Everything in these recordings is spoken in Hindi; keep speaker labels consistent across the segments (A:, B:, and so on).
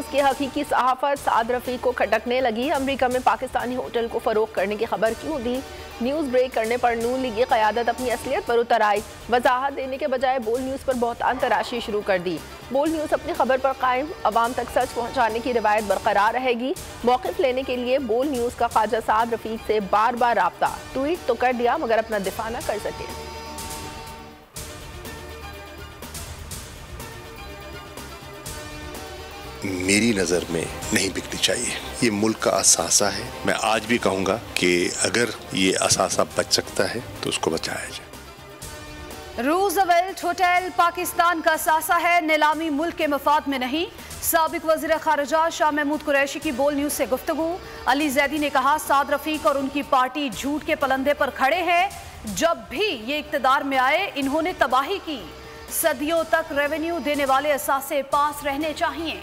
A: न्यूज़ की हकीकी सहाफ़त साद रफ़ीक को खटकने लगी। अमेरिका में पाकिस्तानी होटल को फ़रोग़ करने की खबर क्यों दी? न्यूज़ ब्रेक करने पर नून लीग की क़यादत अपनी असलियत पर उतर आई। वजाहत देने के बजाय बोल न्यूज़ पर बहतान तराशी शुरू कर दी। बोल न्यूज़ अपनी खबर पर कायम, अवाम तक सच पहुँचाने की रिवायत बरकरार रहेगी। मौक़िफ़ लेने के लिए बोल न्यूज़ का ख्वाजा साद रफ़ीक से बार बार राब्ता, ट्वीट तो कर दिया मगर अपना दिफा न कर सके।
B: मेरी नज़र में नहीं बिकनी चाहिए। ये मुल्क का असासा है। मैं आज भी कहूँगा कि अगर ये असासा बच सकता है तो उसको बचाया जाए।
C: रूज़वेल्ट होटल पाकिस्तान का असासा है, नीलामी मुल्क के मफाद में नहीं। साबिक वज़ीर ख़ारिजा शाह महमूद कुरैशी की बोल न्यूज़ से गुफ्तगू। अली ज़ैदी ने कहा साद रफ़ीक और उनकी पार्टी झूठ के पलंदे पर खड़े हैं। जब भी ये इक़्तिदार में आए इन्होंने तबाही की। सदियों तक रेवेन्यू देने वाले असासे पास रहने चाहिए।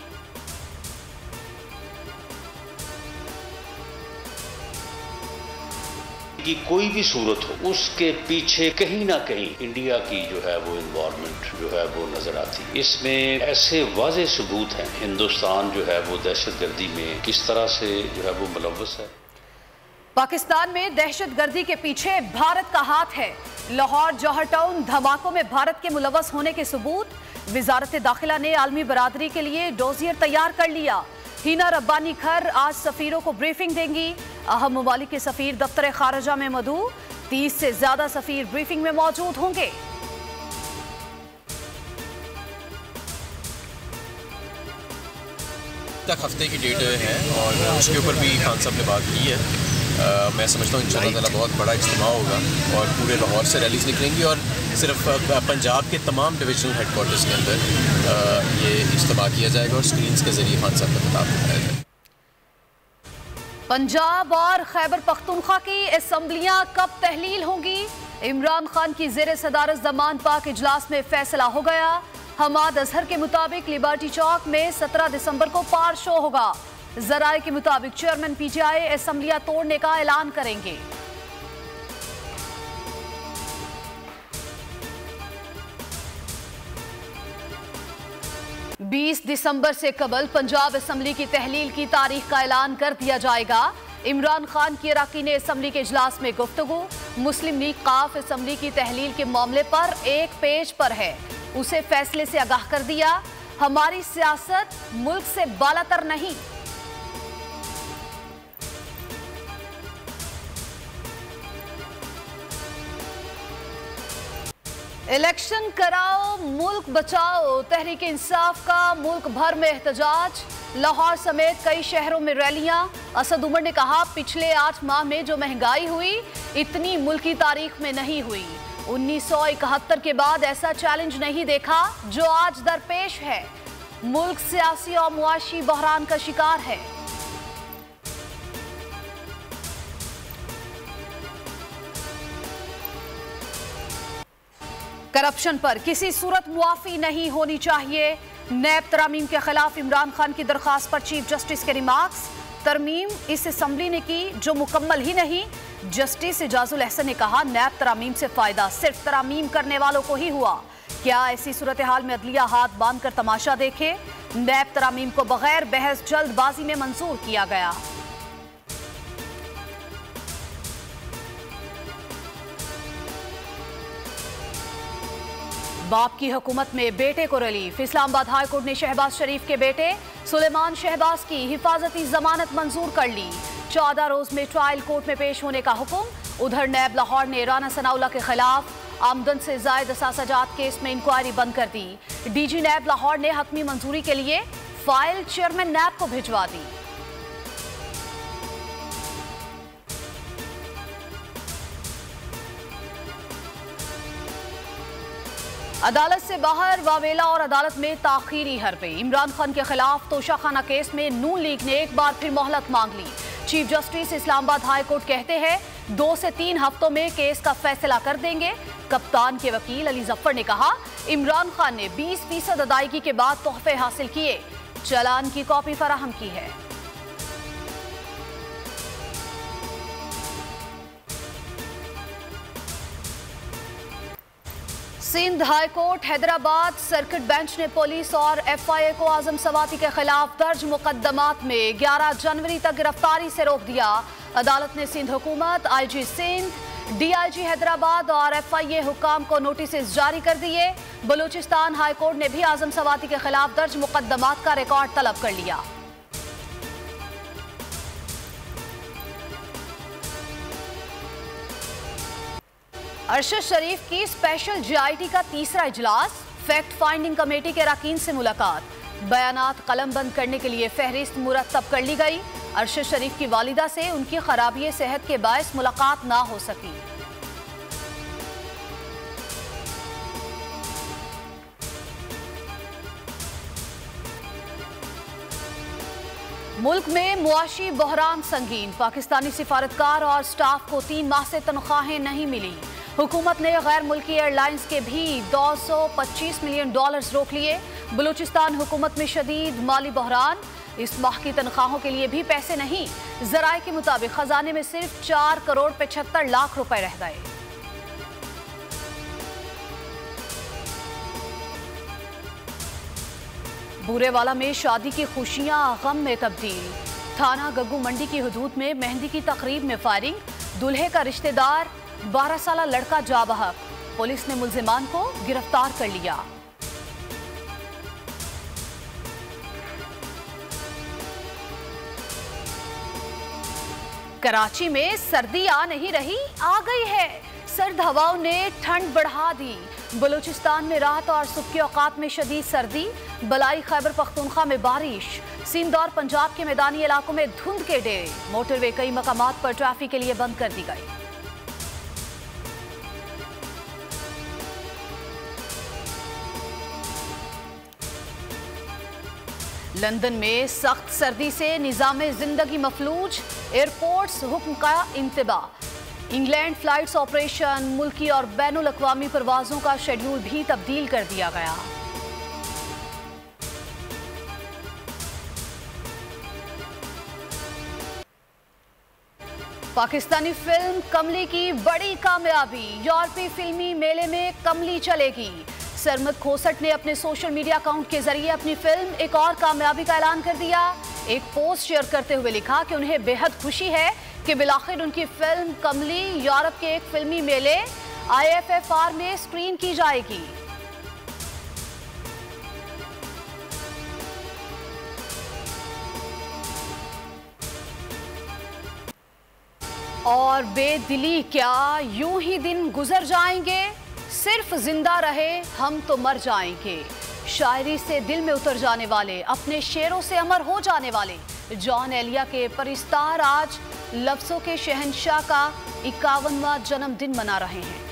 D: कि कोई भी सूरत हो उसके पीछे कहीं ना कहीं इंडिया की जो है वो इन्वॉल्वमेंट जो है वो नजर आती। इसमें ऐसे वाज़े सबूत हैं हिंदुस्तान जो है वो दहशतगर्दी में किस तरह से जो है वो मुलव्वस है।
C: पाकिस्तान में दहशतगर्दी के पीछे भारत का हाथ है। लाहौर जौहर टाउन धमाकों में भारत के मुलव्वस होने के सबूत। वजारत दाखिला ने आलमी बरादरी के लिए डोजियर तैयार कर लिया। हिना रब्बानी खर आज सफीरों को ब्रीफिंग देंगी। अहम ममालिक के सफीर दफ्तर खारजा में मदू। 30 से ज्यादा सफीर ब्रीफिंग में मौजूद होंगे।
E: तक हफ्ते की डेट है और उसके ऊपर भी खान साहब ने बात की है। मैं समझता हूँ इंशाअल्लाह ताला बहुत बड़ा इज्तिमा होगा और पूरे लाहौर से रैलीज निकलेंगी और सिर्फ पंजाब के तमाम डिविजनल हेडक्वार्टर्स के अंदर ये इज्तिमा किया जाएगा और स्क्रीन्स के जरिए खान साहब का खिताब दिखाया जाएगा।
C: पंजाब और खैबर पख्तूनख्वा की असम्बलियां कब तहलील होंगी? इमरान खान की ज़ेरे सदारत ज़मान पाक इजलास में फैसला हो गया। हमाद अजहर के मुताबिक लिबर्टी चौक में 17 दिसंबर को पार शो होगा। जराए के मुताबिक चेयरमैन पीटीआई असम्बलियां तोड़ने का ऐलान करेंगे। बीस दिसंबर से कबल पंजाब असम्बली की तहलील की तारीख का ऐलान कर दिया जाएगा। इमरान खान की अरकान असम्बली के इजलास में गुफ्तगू। मुस्लिम लीग काफ असम्बली की तहलील के मामले पर एक पेज पर है, उसे फैसले से आगाह कर दिया। हमारी सियासत मुल्क से बालातर नहीं। इलेक्शन कराओ मुल्क बचाओ, तहरीक इंसाफ का मुल्क भर में एहतजाज। लाहौर समेत कई शहरों में रैलियां। असद उमर ने कहा पिछले 8 माह में जो महंगाई हुई इतनी मुल्क की तारीख में नहीं हुई। 1971 के बाद ऐसा चैलेंज नहीं देखा जो आज दरपेश है। मुल्क सियासी और मुआशी बहरान का शिकार है। करप्शन पर किसी सूरत मुआफी नहीं होनी चाहिए। नैब तरमीम के खिलाफ इमरान खान की दरखास्त पर चीफ जस्टिस के रिमार्क्स। तरमीम इस असम्बली ने की जो मुकम्मल ही नहीं। जस्टिस इजाजुल अहसन ने कहा नैब तरमीम से फायदा सिर्फ तरमीम करने वालों को ही हुआ। क्या ऐसी सूरत हाल में अदलिया हाथ बांध कर तमाशा देखे? नैब तरमीम को बगैर बहस जल्दबाजी में मंजूर किया गया। बाप की हुकूमत में बेटे को रिलीफ। इस्लामाबाद हाई कोर्ट ने शहबाज शरीफ के बेटे सुलेमान शहबाज की हिफाजती जमानत मंजूर कर ली। 14 रोज में ट्रायल कोर्ट में पेश होने का हुक्म। उधर नैब लाहौर ने राना सनाउल्लाह के खिलाफ आमदन से जायद असासाजात केस में इंक्वायरी बंद कर दी। डीजी नैब लाहौर ने हतमी मंजूरी के लिए फाइल चेयरमैन नैब को भिजवा दी। अदालत से बाहर वावेला और अदालत में ताखीरी हरबे। इमरान खान के खिलाफ तोशाखाना केस में नून लीग ने एक बार फिर मोहलत मांग ली। Chief justice Islamabad high court कहते हैं 2 से 3 हफ्तों में केस का फैसला कर देंगे। कप्तान के वकील अली जफर ने कहा इमरान खान ने 20% अदायगी के बाद तोहफे हासिल किए, चालान की कॉपी फराहम की है। Sindh High Court Hyderabad circuit bench ने पुलिस और FIA को आजम सवाती के खिलाफ दर्ज मुकदमात में 11 जनवरी तक गिरफ्तारी से रोक दिया। अदालत ने सिंध हुकूमत, IG सिंध, DIG हैदराबाद और FIA हुकाम को नोटिस जारी कर दिए। बलूचिस्तान हाई कोर्ट ने भी आजम सवाती के खिलाफ दर्ज मुकदमात का रिकॉर्ड तलब कर लिया। अरशद शरीफ की स्पेशल GIT का तीसरा इजलास, फैक्ट फाइंडिंग कमेटी के अरकान से मुलाकात, बयानात कलमबंद करने के लिए फहरिस्त मुरतब कर ली गई। अरशद शरीफ की वालिदा से उनकी खराबी सेहत के बायस मुलाकात ना हो सकी। मुल्क में मुआशी बहरान संगीन, पाकिस्तानी सिफारतकार और स्टाफ को 3 माह से तनख्वाहें नहीं मिली। हुकूमत ने गैर मुल्की एयरलाइंस के भी $225 मिलियन रोक लिए। बलूचिस्तान हुकूमत में शदीद माली बहरान, इस माह की तनख्वाहों के लिए भी पैसे नहीं। जराए के मुताबिक खजाने में सिर्फ 4 करोड़ 75 लाख रुपए रह गए। बूरेवाला में शादी की खुशियां गम में तब्दील, थाना गग्गू मंडी की हदूद में मेहंदी की तकरीब में फायरिंग, दूल्हे का रिश्तेदार 12 साल लड़का जा बहक, पुलिस ने मुल्जिमान को गिरफ्तार कर लिया। कराची में सर्दी आ नहीं रही, आ गई है। सर्द हवाओं ने ठंड बढ़ा दी। बलूचिस्तान में रात और सुबह के औकात में शदीद सर्दी, बलाई खैबर पख्तूनख्वा में बारिश, सिंध और पंजाब के मैदानी इलाकों में धुंध के डेरे, मोटरवे कई मकामात पर ट्रैफिक के लिए बंद कर दी गई। लंदन में सख्त सर्दी से निज़ामे जिंदगी मफलूज, एयरपोर्ट्स हुक्म का इंतबाह। इंग्लैंड फ्लाइट्स ऑपरेशन, मुल्की और बैनुल अक़वामी परवाज़ों का शेड्यूल भी तब्दील कर दिया गया। पाकिस्तानी फिल्म कमली की बड़ी कामयाबी, यूरोपीय फिल्मी मेले में कमली चलेगी। सरमद खोसट ने अपने सोशल मीडिया अकाउंट के जरिए अपनी फिल्म एक और कामयाबी का ऐलान कर दिया। एक पोस्ट शेयर करते हुए लिखा कि उन्हें बेहद खुशी है कि बिलाखिर उनकी फिल्म कमली यूरोप के एक फिल्मी मेले IFFR में स्क्रीन की जाएगी। और बेदिली क्या, यूं ही दिन गुजर जाएंगे, सिर्फ जिंदा रहे हम तो मर जाएंगे। शायरी से दिल में उतर जाने वाले, अपने शेरों से अमर हो जाने वाले जॉन एलिया के परिस्तार आज लफ्जों के शहंशाह का 51वां जन्मदिन मना रहे हैं।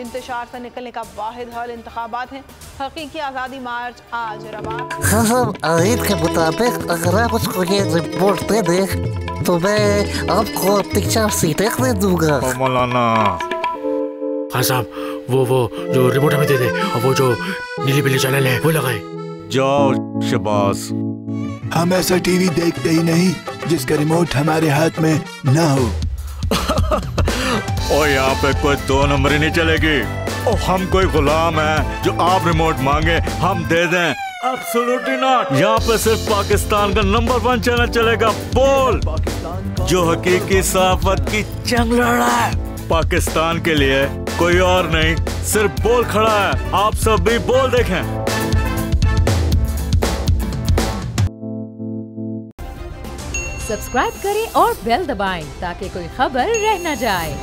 F: इंतशार से निकलने का वाहिद हल इंतखाबात हैं। हकीकी आज़ादी मार्च आज रवान।
G: हाँ, आयत के मुताबिक अगर आप उसको ये रिपोर्ट दे दें तो मैं आपको अपनी 4 सीटें दे दूंगा।
H: मौलाना
I: हाँ साहब, वो जो रिपोर्ट हमें दे दे और वो जो नीली पीली चैनल है वो लगाए।
H: जाओ शबास।
J: हम ऐसा टीवी देखते ही नहीं जिसका रिमोट हमारे हाथ में ना हो।
H: और यहाँ पे कोई 2 नंबर ही नहीं चलेगी। और हम कोई गुलाम है जो आप रिमोट मांगे हम दे दें? Absolutely not. यहाँ पे सिर्फ पाकिस्तान का नंबर 1 चैनल चलेगा, बोल, जो हकीकी सहाफत की जंग लड़ रहा है। पाकिस्तान के लिए कोई और नहीं, सिर्फ बोल खड़ा है। आप सब भी बोल देखें।
K: सब्सक्राइब करें और बेल दबाएं ताकि कोई खबर रह न जाए।